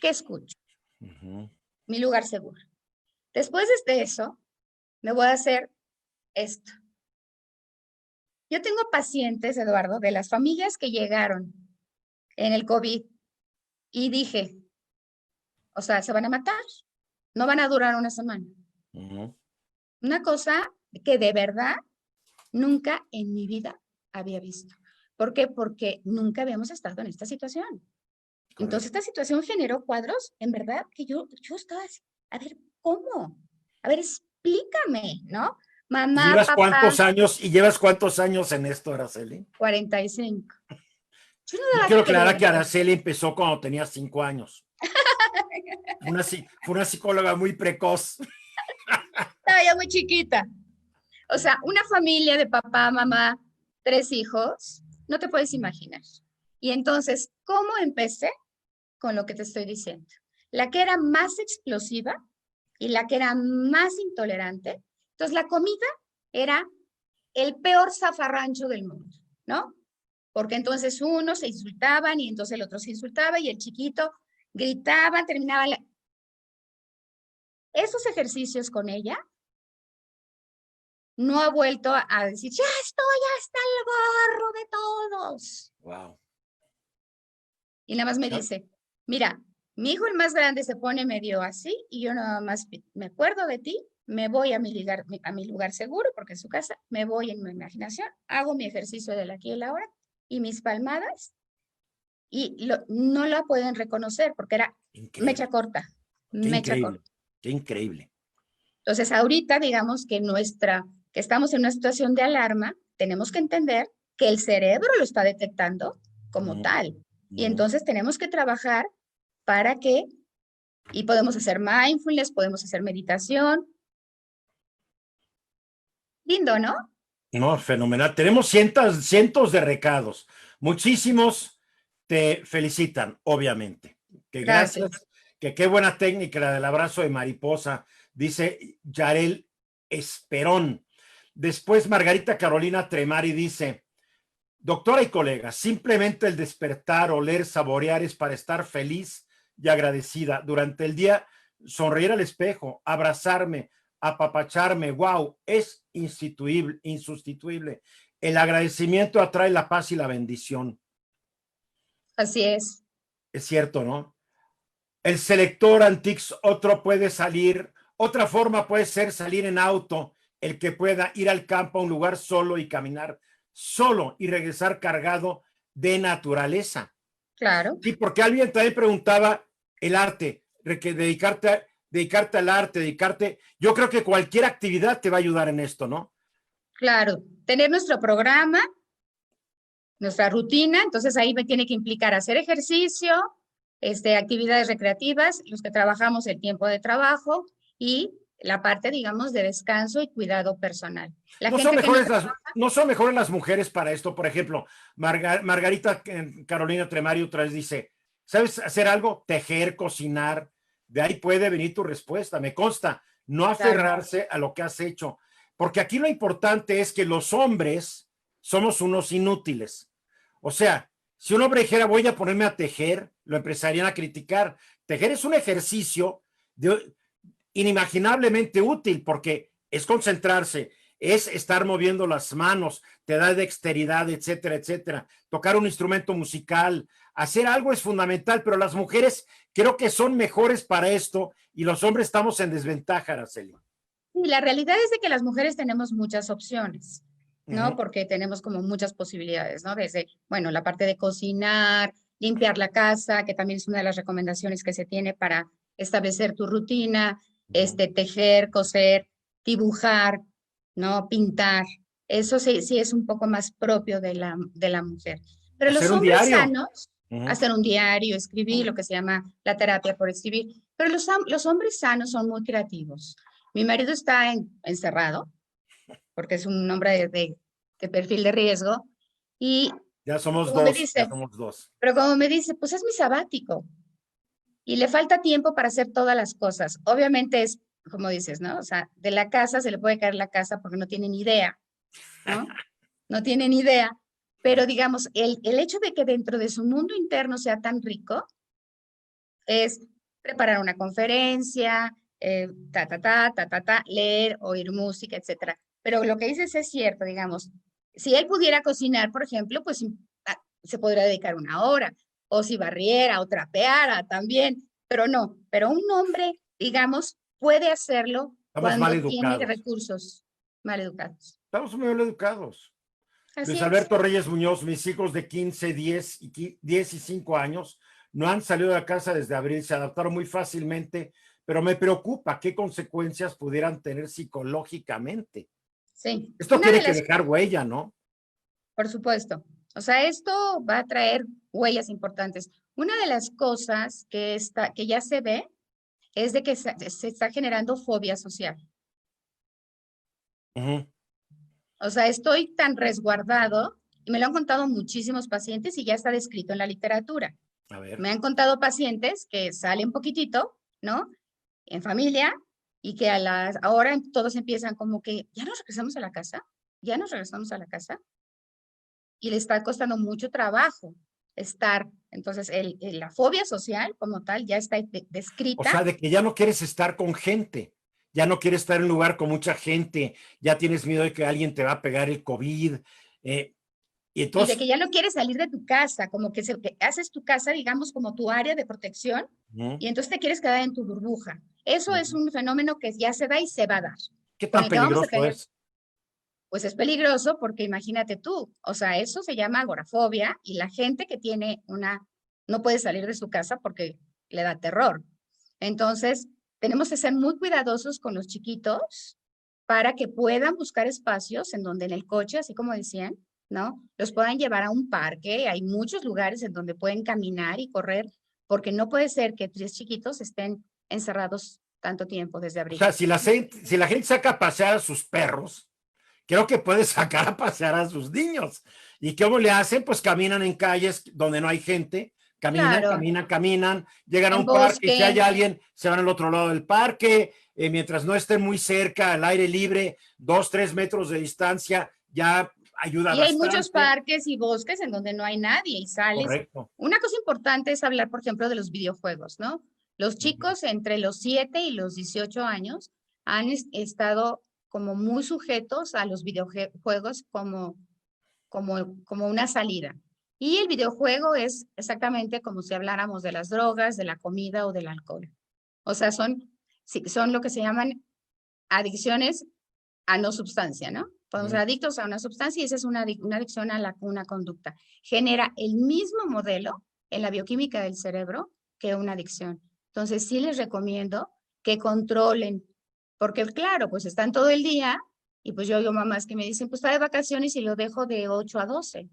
¿Qué escucho? Ujú. Mi lugar seguro. Después de eso, me voy a hacer esto. Yo tengo pacientes, Eduardo, de las familias que llegaron en el COVID y dije, o sea, se van a matar, no van a durar una semana. Ujú. Una cosa que de verdad nunca en mi vida había visto. ¿Por qué? Porque nunca habíamos estado en esta situación. Entonces, Correcto. esta situación generó cuadros, en verdad, que yo estaba así, a ver, ¿cómo? A ver, explícame, ¿no? Mamá, papá, ¿Y llevas cuántos años en esto, Araceli? 45. Yo no Yo daba quiero aclarar que crédito. Araceli empezó cuando tenía 5 años. Fue una psicóloga muy precoz. Estaba ya muy chiquita. O sea, una familia de papá, mamá, 3 hijos, no te puedes imaginar. Y entonces, ¿cómo empecé? Con lo que te estoy diciendo. La que era más explosiva y la que era más intolerante. Entonces, la comida era el peor zafarrancho del mundo, ¿no? Porque entonces unos se insultaban y entonces el otro se insultaba y el chiquito gritaba, terminaba esos ejercicios con ella. No ha vuelto a decir, ya estoy hasta el gorro de todos. Wow. Y nada más me dice, mira, mi hijo el más grande se pone medio así y yo nada más me acuerdo de ti, me voy a mi lugar seguro, porque es su casa, me voy en mi imaginación, hago mi ejercicio del aquí y el ahora y mis palmadas y no la pueden reconocer porque era mecha Increíble. corta, Qué mecha increíble. corta. Qué increíble. Entonces ahorita digamos que estamos en una situación de alarma, tenemos que entender que el cerebro lo está detectando como Ujú, tal. Y ujú. entonces tenemos que trabajar para que, y podemos hacer mindfulness, podemos hacer meditación. Lindo, ¿no? No, fenomenal. Tenemos cientos de recados. Muchísimos te felicitan, obviamente. Que Gracias. gracias, que qué buena técnica la del abrazo de mariposa, dice Yarel Esperón. Después Margarita Carolina Tremari dice, doctora y colega, simplemente el despertar, oler, saborear es para estar feliz y agradecida. Durante el día, sonreír al espejo, abrazarme, apapacharme, wow, es insustituible. El agradecimiento atrae la paz y la bendición. Así es. Es cierto, ¿no? El selector Antix, otra forma puede ser salir en auto, el que pueda ir al campo a un lugar solo y caminar solo y regresar cargado de naturaleza. Claro, Sí, porque alguien también preguntaba el arte, que dedicarte al arte, yo creo que cualquier actividad te va a ayudar en esto, ¿no? claro. Tener nuestro programa, nuestra rutina, entonces ahí me tiene que implicar hacer ejercicio, actividades recreativas, los que trabajamos el tiempo de trabajo y la parte, digamos, de descanso y cuidado personal. La No son gente que no mejores las, trabaja, no son mejores las mujeres para esto. Por ejemplo, Margarita Carolina Tremari otra vez dice, ¿sabes hacer algo? Tejer, cocinar. De ahí puede venir tu respuesta. Me consta, no claro, aferrarse a lo que has hecho. Porque aquí lo importante es que los hombres somos unos inútiles. O sea, Si un hombre dijera voy a ponerme a tejer, lo empezarían a criticar. Tejer es un ejercicio inimaginablemente útil porque es concentrarse, es estar moviendo las manos, te da dexteridad, etcétera, etcétera. Tocar un instrumento musical, hacer algo es fundamental, pero las mujeres creo que son mejores para esto y los hombres estamos en desventaja, Araceli. Y la realidad es de que las mujeres tenemos muchas opciones, ¿no? Porque tenemos como muchas posibilidades, ¿no? Desde, bueno, la parte de cocinar, limpiar la casa, que también es una de las recomendaciones que se tiene para establecer tu rutina, tejer, coser, dibujar, ¿no? Pintar. Eso sí, sí es un poco más propio de la mujer. Pero Hacer los un hombres diario. sanos, hacer un diario, escribir, lo que se llama la terapia por escribir. Pero los hombres sanos son muy creativos. Mi marido está encerrado, porque es un hombre de perfil de riesgo, y Ya somos como me dos, ya dice, somos dos. pero como me dice, pues es mi sabático, y le falta tiempo para hacer todas las cosas. Obviamente es, como dices, ¿no? O sea, de la casa se le puede caer la casa porque no tienen idea, ¿no? No tienen idea, pero digamos, el hecho de que dentro de su mundo interno sea tan rico es preparar una conferencia, leer, oír música, etcétera. Pero lo que dices es cierto, digamos, si él pudiera cocinar, por ejemplo, pues se podría dedicar una hora, o si barriera o trapeara también, pero no, pero un hombre, digamos, puede hacerlo Estamos mal cuando tiene educados. recursos mal educados. Estamos muy mal educados. Así Luis es. Alberto Reyes Muñoz, mis hijos de 15, 10 y 5 años no han salido de la casa desde abril, se adaptaron muy fácilmente, pero me preocupa qué consecuencias pudieran tener psicológicamente. Sí, Esto una de tiene que las, dejar huella, ¿no? por supuesto. O sea, esto va a traer huellas importantes. Una de las cosas que ya se ve es de que se está generando fobia social. O sea, estoy tan resguardado, y me lo han contado muchísimos pacientes y ya está descrito en la literatura. A ver. Me han contado pacientes que salen poquitito, ¿no? En familia, y que ahora todos empiezan como que, ¿ya nos regresamos a la casa? ¿Ya nos regresamos a la casa? Y le está costando mucho trabajo estar. Entonces, la fobia social como tal ya está O descrita. sea, de que ya no quieres estar con gente, ya no quieres estar en un lugar con mucha gente, ya tienes miedo de que alguien te va a pegar el COVID. Y Y de entonces, que ya no quieres salir de tu casa, como que haces tu casa, digamos, como tu área de protección, y entonces te quieres quedar en tu burbuja. Eso es un fenómeno que ya se da y se va a dar, ¿qué con tan el que vamos a peligroso tener, es? pues es peligroso porque imagínate tú, o sea, eso se llama agorafobia y la gente que tiene no puede salir de su casa porque le da terror. Entonces, tenemos que ser muy cuidadosos con los chiquitos para que puedan buscar espacios en donde en el coche, así como decían, ¿no? Los puedan llevar a un parque. Hay muchos lugares en donde pueden caminar y correr, porque no puede ser que 3 chiquitos estén encerrados tanto tiempo desde O abril. sea, si la gente saca a pasear a sus perros, creo que puede sacar a pasear a sus niños. ¿Y cómo le hacen? Pues caminan en calles donde no hay gente, Claro, caminan, llegan a en un parque y si hay bosque. alguien, se van al otro lado del parque, mientras no estén muy cerca, al aire libre, 2, 3 metros de distancia, ya ayuda Y hay muchos bastante. parques y bosques en donde no hay nadie y sales. Correcto. Una cosa importante es hablar, por ejemplo, de los videojuegos, ¿no? Los chicos entre los 7 y los 18 años han estado como muy sujetos a los videojuegos como una salida. Y el videojuego es exactamente como si habláramos de las drogas, de la comida o del alcohol. O sea, son lo que se llaman adicciones a no sustancia, ¿no? Podemos ser adictos a una sustancia y esa es una adicción a una conducta. Genera el mismo modelo en la bioquímica del cerebro que una adicción. Entonces, sí les recomiendo que controlen, porque claro, pues están todo el día y pues yo mamás que me dicen, pues está de vacaciones y lo dejo de 8 a 12.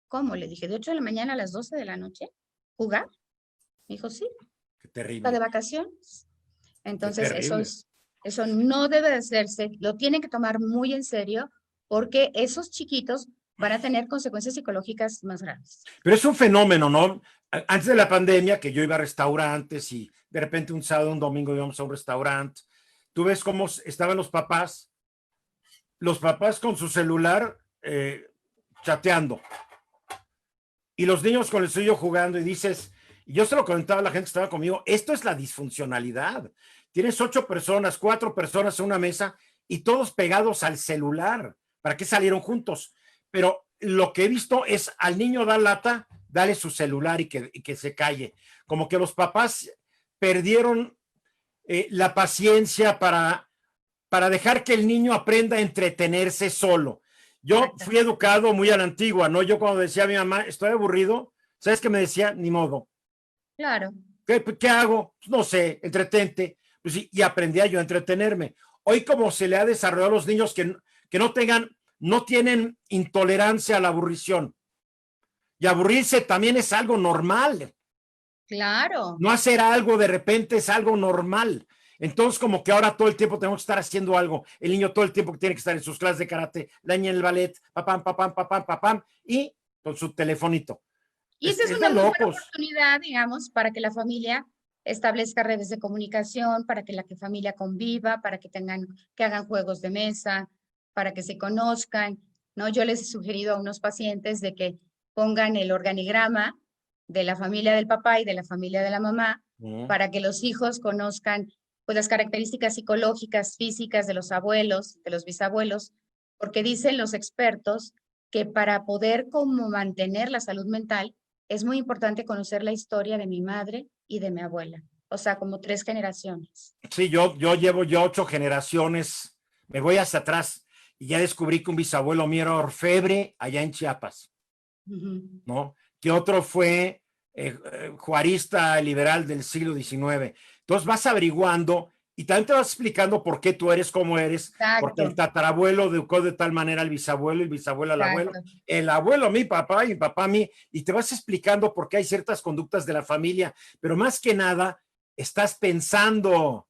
¿Cómo? Le dije, ¿de 8 de la mañana a las 12 de la noche? ¿Jugar? Me dijo, sí, Qué está de terrible, vacaciones. qué Entonces, terrible. eso no debe de hacerse, lo tienen que tomar muy en serio porque esos chiquitos van a tener consecuencias psicológicas más graves. Pero es un fenómeno, ¿no? Antes de la pandemia, que yo iba a restaurantes y de repente un sábado, un domingo íbamos a un restaurante, tú ves cómo estaban los papás con su celular chateando. y los niños con el suyo jugando y dices, y yo se lo comentaba a la gente que estaba conmigo, esto es la disfuncionalidad. Tienes 8 personas, 4 personas en una mesa y todos pegados al celular. ¿Para qué salieron juntos? Pero lo que he visto es al niño da lata, dale su celular y que se calle. Como que los papás perdieron la paciencia para dejar que el niño aprenda a entretenerse solo. Yo fui educado muy a la antigua, ¿no? Yo cuando decía a mi mamá, estoy aburrido, ¿sabes qué me decía? Ni modo. Claro. ¿Qué hago? No sé, entretente. Pues sí, y aprendí a yo a entretenerme. Hoy como se le ha desarrollado a los niños que no tienen intolerancia a la aburrición. Y aburrirse también es algo normal. Claro. No hacer algo de repente es algo normal. Entonces, como que ahora todo el tiempo tenemos que estar haciendo algo. El niño todo el tiempo tiene que estar en sus clases de karate, la niña en el ballet, papam, papam, papam, papam, y con su telefonito. Y esta es de una muy buena locos. oportunidad, digamos, para que la familia establezca redes de comunicación, para que la familia conviva, para que hagan juegos de mesa, para que se conozcan, ¿no? Yo les he sugerido a unos pacientes de que pongan el organigrama de la familia del papá y de la familia de la mamá, para que los hijos conozcan pues, las características psicológicas, físicas de los abuelos, de los bisabuelos, porque dicen los expertos que para poder como mantener la salud mental, es muy importante conocer la historia de mi madre y de mi abuela. O sea, como 3 generaciones. Sí, yo llevo 8 generaciones, me voy hasta atrás y ya descubrí que un bisabuelo mío era orfebre allá en Chiapas, ¿no? Que otro fue juarista liberal del siglo XIX. Entonces vas averiguando y también te vas explicando por qué tú eres como eres, porque el tatarabuelo educó de tal manera al bisabuelo, el bisabuelo al abuelo, el abuelo a mi papá y mi papá a mí, y te vas explicando por qué hay ciertas conductas de la familia, pero más que nada, estás pensando.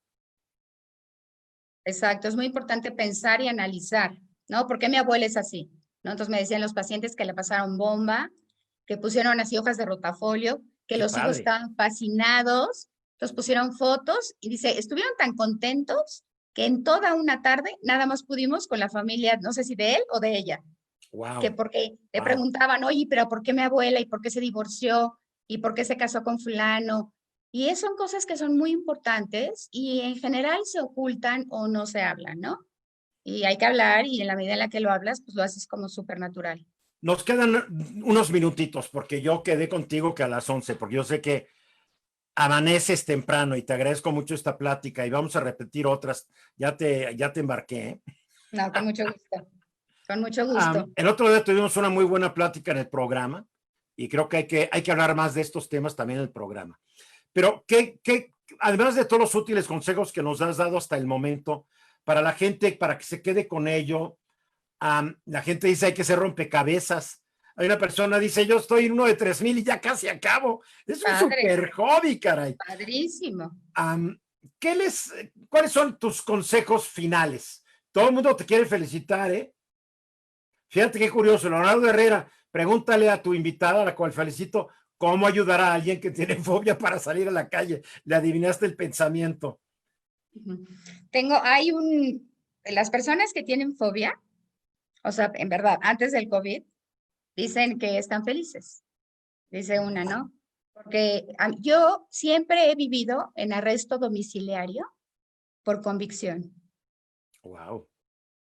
Exacto, es muy importante pensar y analizar, ¿no? ¿Por qué mi abuela es así? ¿No? Entonces me decían los pacientes que le pasaron bomba, que pusieron así hojas de rotafolio, que los hijos estaban fascinados, entonces pusieron fotos y dice, estuvieron tan contentos que en toda una tarde nada más pudimos con la familia, no sé si de él o de ella. Wow. Que porque le preguntaban, oye, pero ¿por qué mi abuela? ¿Y por qué se divorció? ¿Y por qué se casó con fulano? Y son cosas que son muy importantes y en general se ocultan o no se hablan, ¿no? Y hay que hablar y en la medida en la que lo hablas, pues lo haces como súper natural. Nos quedan unos minutitos porque yo quedé contigo que a las 11, porque yo sé que amaneces temprano y te agradezco mucho esta plática y vamos a repetir otras. Ya te embarqué. ¿Eh? No, con mucho gusto. Con mucho gusto. El otro día tuvimos una muy buena plática en el programa y creo que hay que hablar más de estos temas también en el programa. Pero además de todos los útiles consejos que nos has dado hasta el momento, para la gente, para que se quede con ello, la gente dice hay que ser rompecabezas. Hay una persona dice yo estoy en uno de 3,000 y ya casi acabo. Es un super hobby, caray. Padrísimo. ¿Cuáles son tus consejos finales? Todo el mundo te quiere felicitar, ¿eh? Fíjate qué curioso, Leonardo Herrera, pregúntale a tu invitada, a la cual felicito, cómo ayudar a alguien que tiene fobia para salir a la calle. Le adivinaste el pensamiento. Las personas que tienen fobia, o sea, en verdad, antes del COVID, dicen que están felices. Dice una, ¿no? Porque yo siempre he vivido en arresto domiciliario por convicción. Wow.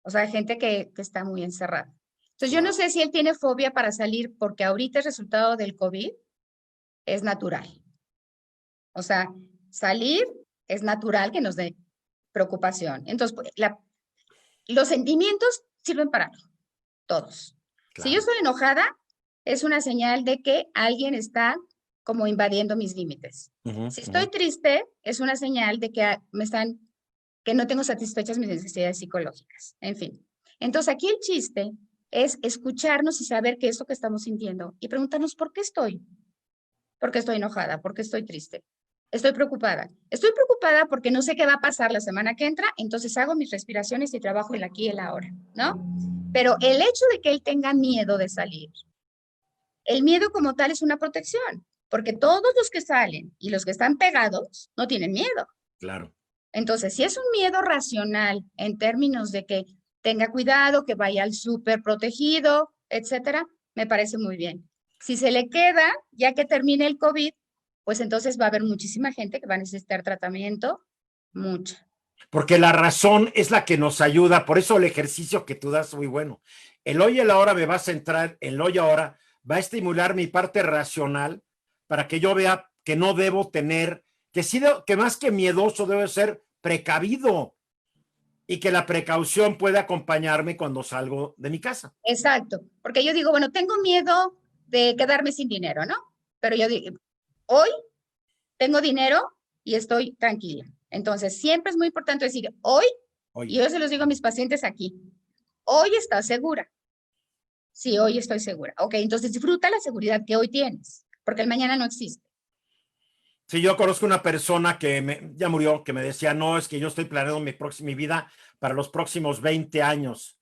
O sea, gente que está muy encerrada. Entonces, yo no sé si él tiene fobia para salir porque ahorita el resultado del COVID es natural. O sea, salir es natural que nos dé preocupación. Entonces, los sentimientos sirven para algo, todos. Claro. Si yo estoy enojada, es una señal de que alguien está como invadiendo mis límites. Si estoy triste, es una señal de que que no tengo satisfechas mis necesidades psicológicas. En fin. Entonces, aquí el chiste es escucharnos y saber qué es lo que estamos sintiendo y preguntarnos por qué estoy. ¿Por qué estoy enojada? ¿Por qué estoy triste? Estoy preocupada. Estoy preocupada porque no sé qué va a pasar la semana que entra, entonces hago mis respiraciones y trabajo el aquí y el ahora, ¿no? Pero el hecho de que él tenga miedo de salir, el miedo como tal es una protección, porque todos los que salen y los que están pegados no tienen miedo. Claro. Entonces, si es un miedo racional en términos de que tenga cuidado, que vaya al súper protegido, etcétera, me parece muy bien. Si se le queda, ya que termine el COVID, pues entonces va a haber muchísima gente que va a necesitar tratamiento, mucha. Porque la razón es la que nos ayuda, por eso el ejercicio que tú das es muy bueno. El hoy y el ahora me va a centrar, el hoy y ahora va a estimular mi parte racional para que yo vea que no debo tener, que sí, que más que miedoso debo ser precavido y que la precaución puede acompañarme cuando salgo de mi casa. Exacto, porque yo digo, bueno, tengo miedo de quedarme sin dinero, ¿no? Pero yo digo, hoy tengo dinero y estoy tranquila. Entonces, siempre es muy importante decir, hoy, y yo se los digo a mis pacientes aquí, hoy estás segura. Sí, hoy estoy segura. Ok, entonces disfruta la seguridad que hoy tienes, porque el mañana no existe. Sí, yo conozco una persona que ya murió, que me decía, no, es que yo estoy planeando mi vida para los próximos 20 años.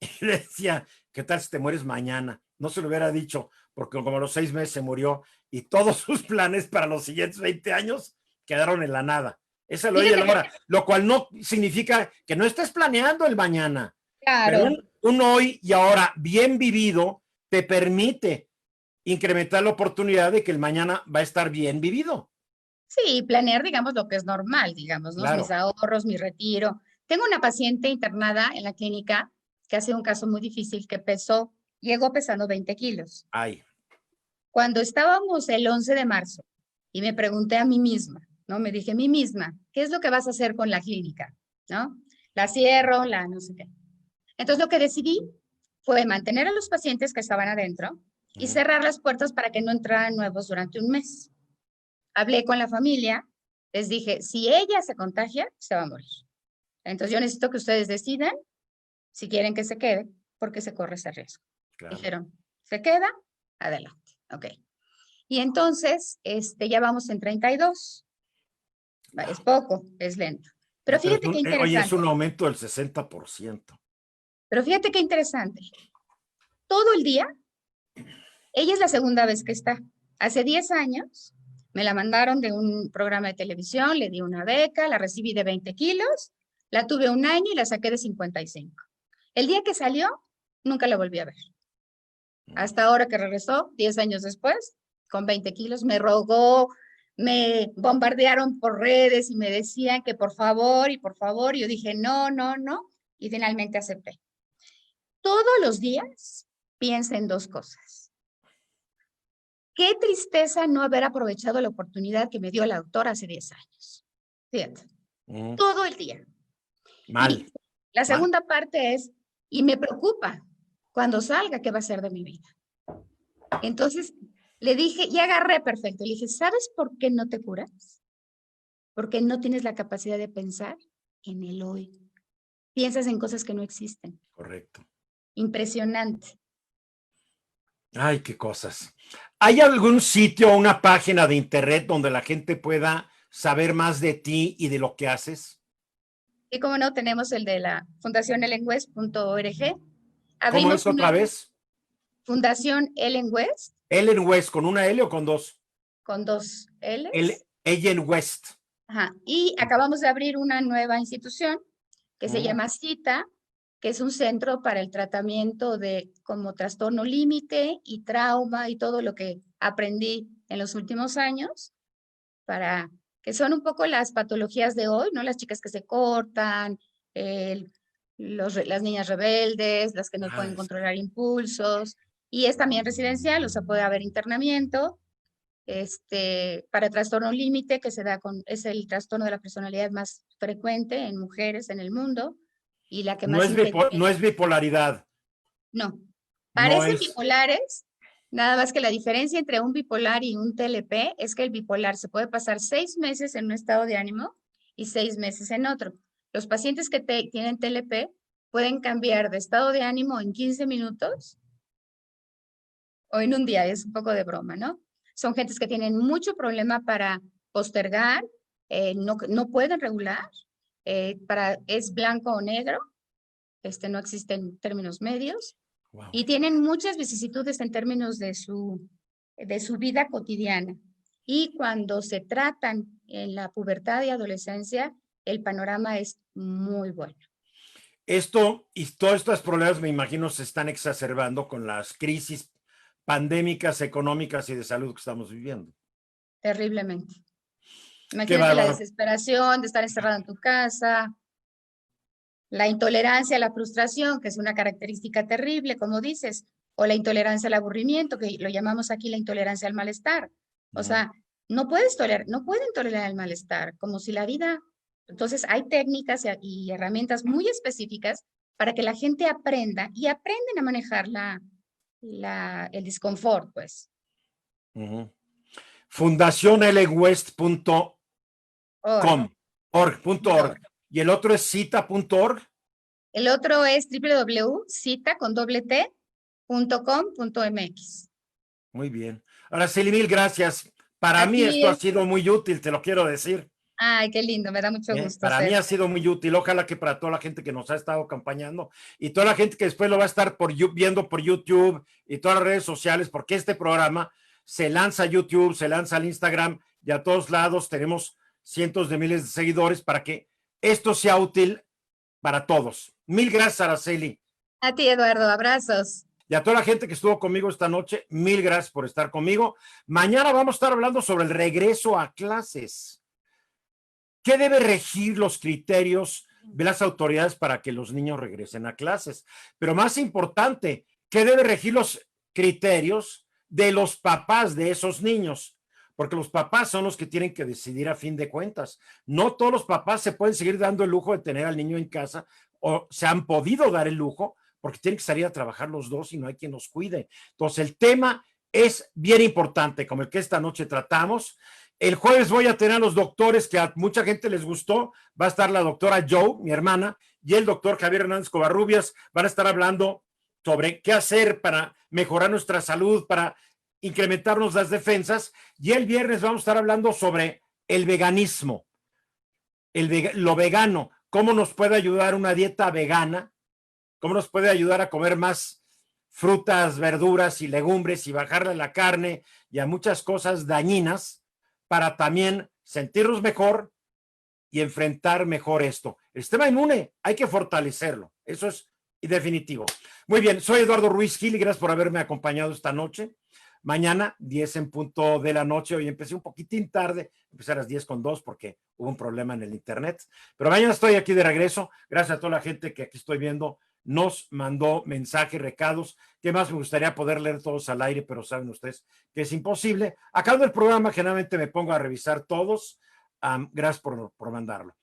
Y le decía, ¿qué tal si te mueres mañana? No se lo hubiera dicho, porque como a los 6 meses se murió y todos sus planes para los siguientes 20 años quedaron en la nada. Esa es el hoy y el ahora, lo cual no significa que no estés planeando el mañana. Claro. Pero un hoy y ahora bien vivido te permite incrementar la oportunidad de que el mañana va a estar bien vivido. Sí, planear, digamos, lo que es normal, digamos, ¿no? Claro. Mis ahorros, mi retiro. Tengo una paciente internada en la clínica que ha sido un caso muy difícil, que llegó pesando 20 kilos. Ay. Cuando estábamos el 11 de marzo y me pregunté a mí misma, ¿no? Me dije a mí misma, ¿qué es lo que vas a hacer con la clínica? ¿No? La cierro, la no sé qué. Entonces lo que decidí fue mantener a los pacientes que estaban adentro y cerrar las puertas para que no entraran nuevos durante un mes. Hablé con la familia, les dije, si ella se contagia, se va a morir. Entonces yo necesito que ustedes decidan si quieren que se quede, porque se corre ese riesgo. Claro. Dijeron, ¿se queda? Adelante. Ok. Y entonces, ya vamos en 32. Es poco, es lento. Pero fíjate qué interesante. Oye, es un aumento del 60%. Pero fíjate qué interesante. Todo el día, ella es la segunda vez que está. Hace 10 años me la mandaron de un programa de televisión, le di una beca, la recibí de 20 kilos, la tuve un año y la saqué de 55. El día que salió, nunca la volví a ver. Hasta ahora que regresó, 10 años después, con 20 kilos, me rogó, me bombardearon por redes y me decían que por favor y por favor. Yo dije, no, no, no. Y finalmente acepté. Todos los días piensa en dos cosas. Qué tristeza no haber aprovechado la oportunidad que me dio la doctora hace 10 años. Fíjate, todo el día. Mal. Y la segunda parte es, y me preocupa cuando salga, ¿qué va a ser de mi vida? Entonces, le dije, y agarré perfecto, le dije, ¿sabes por qué no te curas? Porque no tienes la capacidad de pensar en el hoy. Piensas en cosas que no existen. Correcto. Impresionante. Ay, qué cosas. ¿Hay algún sitio o una página de internet donde la gente pueda saber más de ti y de lo que haces? Y como no, tenemos el de la Fundación ellenwest.org. ¿Cómo es otra vez? Fundación Ellen West. Ellen West, ¿con una L o con dos? Con dos L's. Ellen West. Ajá. Y acabamos de abrir una nueva institución que se llama CITA, que es un centro para el tratamiento de como trastorno límite y trauma y todo lo que aprendí en los últimos años, para que son un poco las patologías de hoy, ¿no? Las chicas que se cortan, las niñas rebeldes, las que no pueden controlar impulsos, y es también residencial, o sea, puede haber internamiento, para trastorno límite, que es el trastorno de la personalidad más frecuente en mujeres en el mundo, y la que más... No es bipolaridad. No, parecen bipolares, nada más que la diferencia entre un bipolar y un TLP es que el bipolar se puede pasar 6 meses en un estado de ánimo y 6 meses en otro. Los pacientes que tienen TLP pueden cambiar de estado de ánimo en 15 minutos o en un día, es un poco de broma, ¿no? Son gentes que tienen mucho problema para postergar, no pueden regular, es blanco o negro, no existen términos medios. Wow. Y tienen muchas vicisitudes en términos de su vida cotidiana. Y cuando se tratan en la pubertad y adolescencia, el panorama es muy bueno. Esto y todos estos problemas, me imagino, se están exacerbando con las crisis pandémicas, económicas y de salud que estamos viviendo. Terriblemente. Qué Imagínate la bárbaro. desesperación de estar encerrado en tu casa, la intolerancia a la frustración, que es una característica terrible, como dices, o la intolerancia al aburrimiento, que lo llamamos aquí la intolerancia al malestar. O sea, no pueden tolerar el malestar, como si la vida... Entonces, hay técnicas y herramientas muy específicas para que la gente aprenda y aprenden a manejar el disconfort, pues. fundacionlwest.com Org. org. Y el otro es cita.org. El otro es www.cita.com.mx. Muy bien. Araceli, mil gracias. Para mí Aquí esto ha sido muy útil, te lo quiero decir. Ay, qué lindo, me da mucho gusto. Para mí ha sido muy útil. Ojalá que para toda la gente que nos ha estado acompañando y toda la gente que después lo va a estar viendo por YouTube y todas las redes sociales, porque este programa se lanza a YouTube, se lanza al Instagram y a todos lados. Tenemos cientos de miles de seguidores para que esto sea útil para todos. Mil gracias, Araceli. A ti, Eduardo, abrazos. Y a toda la gente que estuvo conmigo esta noche, mil gracias por estar conmigo. Mañana vamos a estar hablando sobre el regreso a clases. ¿Qué debe regir los criterios de las autoridades para que los niños regresen a clases? Pero más importante, ¿qué debe regir los criterios de los papás de esos niños? Porque los papás son los que tienen que decidir a fin de cuentas. No todos los papás se pueden seguir dando el lujo de tener al niño en casa o se han podido dar el lujo porque tienen que salir a trabajar los dos y no hay quien los cuide. Entonces, el tema es bien importante, como el que esta noche tratamos. El jueves voy a tener a los doctores que a mucha gente les gustó. Va a estar la doctora Joe, mi hermana, y el doctor Javier Hernández Covarrubias. Van a estar hablando sobre qué hacer para mejorar nuestra salud, para incrementarnos las defensas. Y el viernes vamos a estar hablando sobre el veganismo, lo vegano, cómo nos puede ayudar una dieta vegana, cómo nos puede ayudar a comer más frutas, verduras y legumbres y bajarle a la carne y a muchas cosas dañinas para también sentirnos mejor y enfrentar mejor esto. El sistema inmune hay que fortalecerlo, eso es definitivo. Muy bien, soy Eduardo Ruiz Gil y gracias por haberme acompañado esta noche. Mañana, 10 en punto de la noche. Hoy empecé un poquitín tarde, empecé a las 10:02 porque hubo un problema en el internet. Pero mañana estoy aquí de regreso. Gracias a toda la gente que aquí estoy viendo. Nos mandó mensajes, recados. ¿Qué más me gustaría poder leer todos al aire? Pero saben ustedes que es imposible. Acabando el programa, generalmente me pongo a revisar todos. Gracias por mandarlo.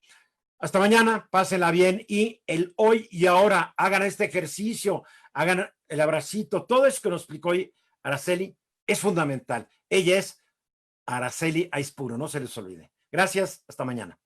Hasta mañana, pásenla bien y el hoy y ahora, hagan este ejercicio, hagan el abracito, todo eso que nos explicó hoy Araceli es fundamental. Ella es Araceli Aispuro, no se les olvide. Gracias, hasta mañana.